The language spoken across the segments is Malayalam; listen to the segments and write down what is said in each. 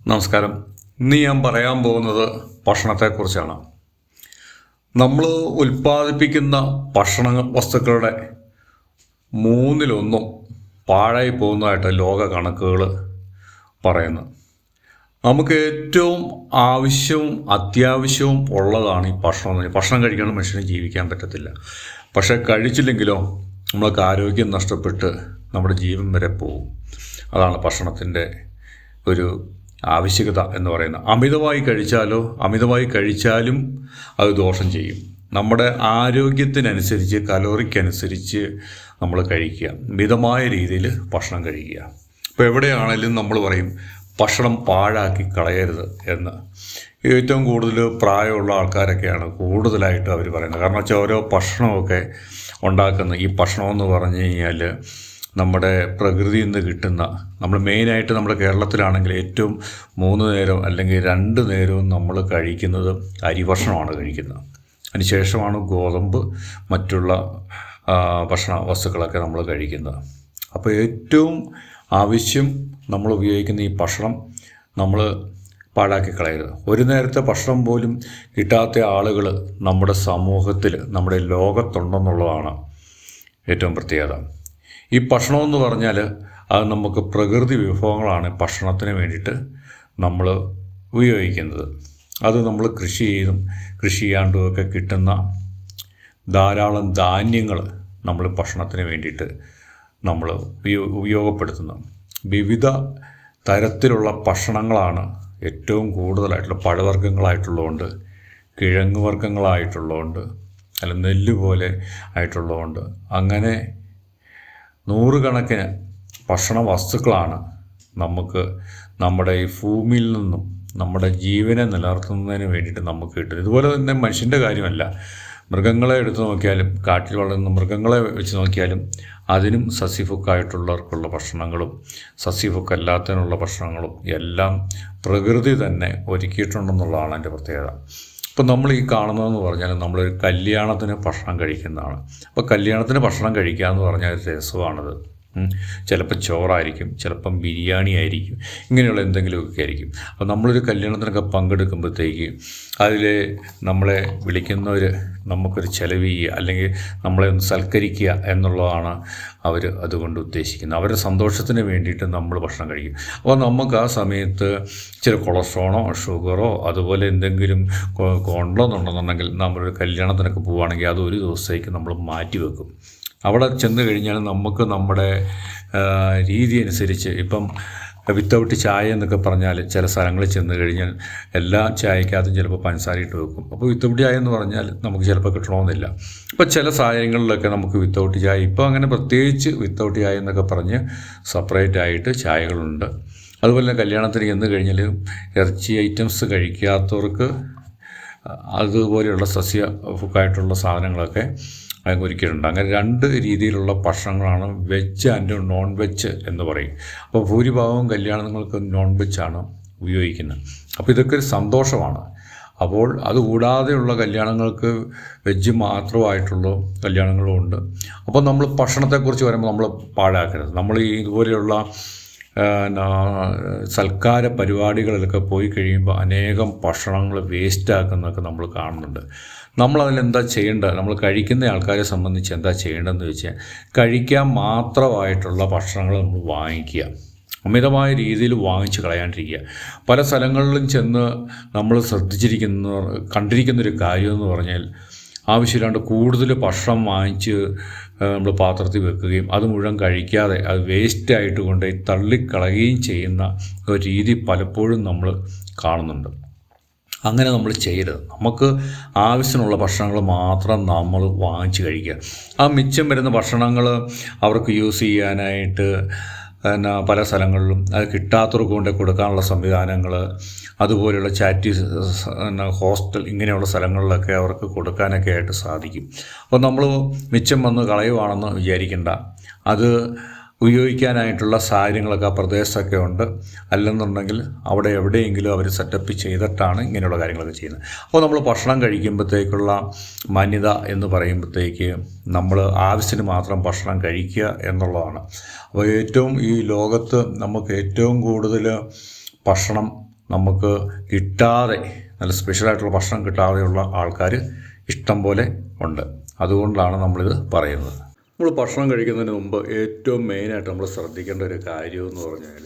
നമസ്കാരം. ഇന്ന് ഞാൻ പറയാൻ പോകുന്നത് ഭക്ഷണത്തെക്കുറിച്ചാണ്. നമ്മൾ ഉൽപ്പാദിപ്പിക്കുന്ന ഭക്ഷണ വസ്തുക്കളുടെ മൂന്നിലൊന്നും പാഴായി പോകുന്നതായിട്ട് ലോക കണക്കുകൾ പറയുന്നു. നമുക്ക് ഏറ്റവും ആവശ്യവും അത്യാവശ്യവും ഉള്ളതാണ് ഈ ഭക്ഷണം. ഭക്ഷണം കഴിക്കാണ്ട് മനുഷ്യന് ജീവിക്കാൻ പറ്റത്തില്ല. പക്ഷേ കഴിച്ചില്ലെങ്കിലോ നമ്മൾക്ക് ആരോഗ്യം നഷ്ടപ്പെട്ട് നമ്മുടെ ജീവൻ വരെ പോകും. അതാണ് ഭക്ഷണത്തിൻ്റെ ഒരു ആവശ്യകത എന്ന് പറയുന്നത്. അമിതമായി കഴിച്ചാലും അത് ദോഷം ചെയ്യും. നമ്മുടെ ആരോഗ്യത്തിനനുസരിച്ച് കലോറിക്കനുസരിച്ച് നമ്മൾ കഴിക്കുക, മിതമായ രീതിയിൽ ഭക്ഷണം കഴിക്കുക. ഇപ്പോൾ എവിടെയാണെങ്കിലും നമ്മൾ പറയും ഭക്ഷണം പാഴാക്കി കളയരുത് എന്ന്. ഏറ്റവും കൂടുതൽ പ്രായമുള്ള ആൾക്കാരൊക്കെയാണ് കൂടുതലായിട്ട് അവർ പറയുന്നത്. കാരണം വെച്ചാൽ ഓരോ ഭക്ഷണമൊക്കെ ഉണ്ടാക്കുന്ന ഈ ഭക്ഷണമെന്ന് പറഞ്ഞു കഴിഞ്ഞാൽ നമ്മുടെ പ്രകൃതിയിൽ നിന്ന് കിട്ടുന്ന, നമ്മൾ മെയിനായിട്ട് നമ്മുടെ കേരളത്തിലാണെങ്കിൽ ഏറ്റവും 3 നേരം അല്ലെങ്കിൽ 2 നേരവും നമ്മൾ കഴിക്കുന്നത് അരി ഭക്ഷണമാണ് കഴിക്കുന്നത്. അതിനുശേഷമാണ് ഗോതമ്പ് മറ്റുള്ള ഭക്ഷണ വസ്തുക്കളൊക്കെ നമ്മൾ കഴിക്കുന്നത്. അപ്പോൾ ഏറ്റവും ആവശ്യം നമ്മൾ ഉപയോഗിക്കുന്ന ഈ ഭക്ഷണം നമ്മൾ പാഴാക്കി കളയരുത്. ഒരു നേരത്തെ ഭക്ഷണം പോലും കിട്ടാത്ത ആളുകൾ നമ്മുടെ സമൂഹത്തിൽ, നമ്മുടെ ലോകത്തുണ്ടെന്നുള്ളതാണ് ഏറ്റവും പ്രത്യേകത. ഈ ഭക്ഷണമെന്ന് പറഞ്ഞാൽ അത് നമുക്ക് പ്രകൃതി വിഭവങ്ങളാണ് ഭക്ഷണത്തിന് വേണ്ടിയിട്ട് നമ്മൾ ഉപയോഗിക്കുന്നത്. അത് നമ്മൾ കൃഷി ചെയ്യാണ്ടുമൊക്കെ കിട്ടുന്ന ധാരാളം ധാന്യങ്ങൾ നമ്മൾ ഭക്ഷണത്തിന് വേണ്ടിയിട്ട് നമ്മൾ ഉപയോഗപ്പെടുത്തുന്നു. വിവിധ തരത്തിലുള്ള ഭക്ഷണങ്ങളാണ് ഏറ്റവും കൂടുതലായിട്ടുള്ള പഴവർഗ്ഗങ്ങളായിട്ടുള്ളതുകൊണ്ട്, കിഴങ്ങ് വർഗ്ഗങ്ങളായിട്ടുള്ളതുകൊണ്ട്, അല്ല നെല്ല് പോലെ ആയിട്ടുള്ളതുകൊണ്ട്, അങ്ങനെ നൂറുകണക്കിന് ഭക്ഷണ വസ്തുക്കളാണ് നമുക്ക് നമ്മുടെ ഈ ഭൂമിയിൽ നിന്നും നമ്മുടെ ജീവനെ നിലനിർത്തുന്നതിന് വേണ്ടിയിട്ട് നമുക്ക് കിട്ടുന്നത്. ഇതുപോലെ തന്നെ മനുഷ്യൻ്റെ കാര്യമല്ല, മൃഗങ്ങളെ എടുത്തു നോക്കിയാലും, കാട്ടിൽ വളരുന്ന മൃഗങ്ങളെ വെച്ച് നോക്കിയാലും അതിനും സസ്യഭുക്കായിട്ടുള്ളവർക്കുള്ള ഭക്ഷണങ്ങളും സസ്യഭുക്കല്ലാത്തതിനുള്ള ഭക്ഷണങ്ങളും എല്ലാം പ്രകൃതി തന്നെ ഒരുക്കിയിട്ടുണ്ടെന്നുള്ളതാണ് എൻ്റെ പ്രത്യേകത. ഇപ്പം നമ്മൾ ഈ കാണുന്നതെന്ന് പറഞ്ഞാൽ നമ്മളൊരു കല്യാണത്തിന് ഭക്ഷണം കഴിക്കുന്നതാണ്. അപ്പോൾ കല്യാണത്തിന് ഭക്ഷണം കഴിക്കുക എന്ന് പറഞ്ഞാൽ ഒരു രസമാണത്. ചിലപ്പോൾ ചോറായിരിക്കും, ചിലപ്പം ബിരിയാണി ആയിരിക്കും, ഇങ്ങനെയുള്ള എന്തെങ്കിലുമൊക്കെ ആയിരിക്കും. അപ്പോൾ നമ്മളൊരു കല്യാണത്തിനൊക്കെ പങ്കെടുക്കുമ്പോഴത്തേക്ക് അതിൽ നമ്മളെ വിളിക്കുന്നവർ നമുക്കൊരു ചിലവ് ചെയ്യുക, അല്ലെങ്കിൽ നമ്മളെ ഒന്ന് സൽക്കരിക്കുക എന്നുള്ളതാണ് അവർ അതുകൊണ്ട് ഉദ്ദേശിക്കുന്നത്. അവരുടെ സന്തോഷത്തിന് വേണ്ടിയിട്ട് നമ്മൾ ഭക്ഷണം കഴിക്കും. അപ്പോൾ നമുക്ക് ആ സമയത്ത് ചില കൊളസ്ട്രോളോ ഷുഗറോ അതുപോലെ എന്തെങ്കിലും കൊണ്ടുവന്നുണ്ടെന്നുണ്ടെങ്കിൽ നമ്മളൊരു കല്യാണത്തിനൊക്കെ പോവുകയാണെങ്കിൽ അത് ഒരു ദിവസത്തേക്ക് നമ്മൾ മാറ്റി വെക്കും. അവിടെ ചെന്ന് കഴിഞ്ഞാൽ നമുക്ക് നമ്മുടെ രീതി അനുസരിച്ച്, ഇപ്പം വിത്തൗട്ട് ചായ എന്നൊക്കെ പറഞ്ഞാൽ ചില സ്ഥലങ്ങളിൽ ചെന്ന് കഴിഞ്ഞാൽ എല്ലാ ചായക്കകത്തും ചിലപ്പോൾ പഞ്ചസാര ഇട്ട് വെക്കും. അപ്പോൾ വിത്തൗട്ട് ചായ എന്ന് പറഞ്ഞാൽ നമുക്ക് ചിലപ്പോൾ കിട്ടണമെന്നില്ല. അപ്പോൾ ചില സാഹചര്യങ്ങളിലൊക്കെ നമുക്ക് വിത്തൗട്ട് ചായ, ഇപ്പോൾ അങ്ങനെ പ്രത്യേകിച്ച് വിത്തൗട്ട് ചായ എന്നൊക്കെ പറഞ്ഞ് സെപ്പറേറ്റ് ആയിട്ട് ചായകളുണ്ട്. അതുപോലെ തന്നെ കല്യാണത്തിന് ചെന്ന് കഴിഞ്ഞാൽ ഇറച്ചി ഐറ്റംസ് കഴിക്കാത്തവർക്ക് അതുപോലെയുള്ള സസ്യഭുക്കായിട്ടുള്ള സാധനങ്ങളൊക്കെ ഒരുക്കിയിട്ടുണ്ട്. അങ്ങനെ 2 രീതിയിലുള്ള ഭക്ഷണങ്ങളാണ് വെജ് ആൻഡ് നോൺ വെജ് എന്ന് പറയും. അപ്പോൾ ഭൂരിഭാഗവും കല്യാണങ്ങൾക്ക് നോൺ വെജാണ് ഉപയോഗിക്കുന്നത്. അപ്പോൾ ഇതൊക്കെ ഒരു സന്തോഷമാണ്. അപ്പോൾ അതുകൂടാതെയുള്ള കല്യാണങ്ങൾക്ക് വെജ് മാത്രമായിട്ടുള്ള കല്യാണങ്ങളും ഉണ്ട്. അപ്പോൾ നമ്മൾ ഭക്ഷണത്തെക്കുറിച്ച് വരുമ്പോൾ നമ്മൾ പാഴാക്കരുത്. നമ്മൾ ഈ ഇതുപോലെയുള്ള സൽക്കാര പരിപാടികളിലൊക്കെ പോയി കഴിയുമ്പോൾ അനേകം ഭക്ഷണങ്ങൾ വേസ്റ്റാക്കുന്നതൊക്കെ നമ്മൾ കാണുന്നുണ്ട്. നമ്മളതിലെന്താ ചെയ്യേണ്ടത്? നമ്മൾ കഴിക്കുന്ന ആൾക്കാരെ സംബന്ധിച്ച് എന്താ ചെയ്യേണ്ടതെന്ന് വെച്ചാൽ, കഴിക്കാൻ മാത്രമായിട്ടുള്ള ഭക്ഷണങ്ങൾ നമ്മൾ വാങ്ങിക്കുക, അമിതമായ രീതിയിൽ വാങ്ങിച്ച് കളയാണ്ടിരിക്കുക. പല സ്ഥലങ്ങളിലും ചെന്ന് നമ്മൾ കണ്ടിരിക്കുന്നൊരു കാര്യമെന്ന് പറഞ്ഞാൽ, ആവശ്യമില്ലാണ്ട് കൂടുതൽ ഭക്ഷണം വാങ്ങിച്ച് നമ്മൾ പാത്രത്തിൽ വെക്കുകയും അത് മുഴുവൻ കഴിക്കാതെ അത് വേസ്റ്റായിട്ട് കൊണ്ട് തള്ളിക്കളയുകയും ചെയ്യുന്ന ഒരു രീതി പലപ്പോഴും നമ്മൾ കാണുന്നുണ്ട്. അങ്ങനെ നമ്മൾ ചെയ്യരുത്. നമുക്ക് ആവശ്യമുള്ള ഭക്ഷണങ്ങൾ മാത്രം നമ്മൾ വാങ്ങിച്ച് കഴിക്കുക. ആ മിച്ചം വരുന്ന ഭക്ഷണങ്ങൾ അവർക്ക് യൂസ് ചെയ്യാനായിട്ട് പല സ്ഥലങ്ങളിലും അത് കിട്ടാത്തവർക്ക് കൊണ്ട് കൊടുക്കാനുള്ള സംവിധാനങ്ങൾ, അതുപോലെയുള്ള ഹോസ്റ്റൽ, ഇങ്ങനെയുള്ള സ്ഥലങ്ങളിലൊക്കെ അവർക്ക് കൊടുക്കാനൊക്കെ ആയിട്ട് സാധിക്കും. അപ്പോൾ നമ്മൾ മിച്ചം വന്ന് കളയുവാണെന്ന് വിചാരിക്കേണ്ട. അത് ഉപയോഗിക്കാനായിട്ടുള്ള സാഹചര്യങ്ങളൊക്കെ ആ പ്രദേശത്തൊക്കെ ഉണ്ട്. അല്ലെന്നുണ്ടെങ്കിൽ അവിടെ എവിടെയെങ്കിലും അവർ സെറ്റപ്പ് ചെയ്തിട്ടാണ് ഇങ്ങനെയുള്ള കാര്യങ്ങളൊക്കെ ചെയ്യുന്നത്. അപ്പോൾ നമ്മൾ ഭക്ഷണം കഴിക്കുമ്പോഴത്തേക്കുള്ള മാന്യത എന്ന് പറയുമ്പോഴത്തേക്ക് നമ്മൾ ആവശ്യത്തിന് മാത്രം ഭക്ഷണം കഴിക്കുക എന്നുള്ളതാണ്. അപ്പോൾ ഈ ലോകത്ത് നമുക്ക് ഏറ്റവും കൂടുതൽ ഭക്ഷണം നമുക്ക് കിട്ടാതെ, നല്ല സ്പെഷ്യലായിട്ടുള്ള ഭക്ഷണം കിട്ടാതെയുള്ള ആൾക്കാർ ഇഷ്ടം പോലെ ഉണ്ട്. അതുകൊണ്ടാണ് നമ്മളിത് പറയുന്നത്. നമ്മൾ ഭക്ഷണം കഴിക്കുന്നതിന് മുമ്പ് ഏറ്റവും മെയിനായിട്ട് നമ്മൾ ശ്രദ്ധിക്കേണ്ട ഒരു കാര്യമെന്ന് പറഞ്ഞാൽ,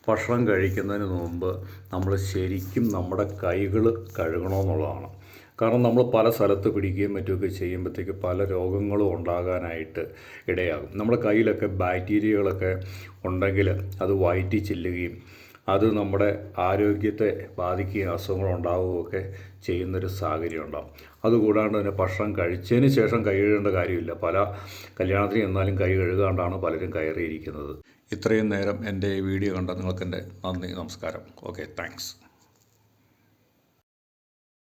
ഭക്ഷണം കഴിക്കുന്നതിന് മുമ്പ് നമ്മൾ ശരിക്കും നമ്മുടെ കൈകൾ കഴുകണമെന്നുള്ളതാണ്. കാരണം നമ്മൾ പല സ്ഥലത്ത് പിടിക്കുകയും മറ്റുമൊക്കെ ചെയ്യുമ്പോഴത്തേക്ക് പല രോഗങ്ങളും ഉണ്ടാകാനായിട്ട് ഇടയാകും. നമ്മുടെ കയ്യിലൊക്കെ ബാക്ടീരിയകളൊക്കെ ഉണ്ടെങ്കിൽ അത് വയറ്റിൽ ചെല്ലുകയും അത് നമ്മുടെ ആരോഗ്യത്തെ ബാധിക്കുകയും അസുഖങ്ങളുണ്ടാവുകയൊക്കെ ചെയ്യുന്നൊരു സാഹചര്യം ഉണ്ടാകും. അതുകൂടാണ്ട് തന്നെ ഭക്ഷണം കഴിച്ചതിന് ശേഷം കൈ കഴുകേണ്ട കാര്യമില്ല. പല കല്യാണത്തിന് എന്നാലും കൈ കഴുകാണ്ടാണ് പലരും കയറിയിരിക്കുന്നത്. ഇത്രയും നേരം എൻ്റെ ഈ വീഡിയോ കണ്ട നിങ്ങൾക്കെൻ്റെ നന്ദി, നമസ്കാരം. Okay, thanks.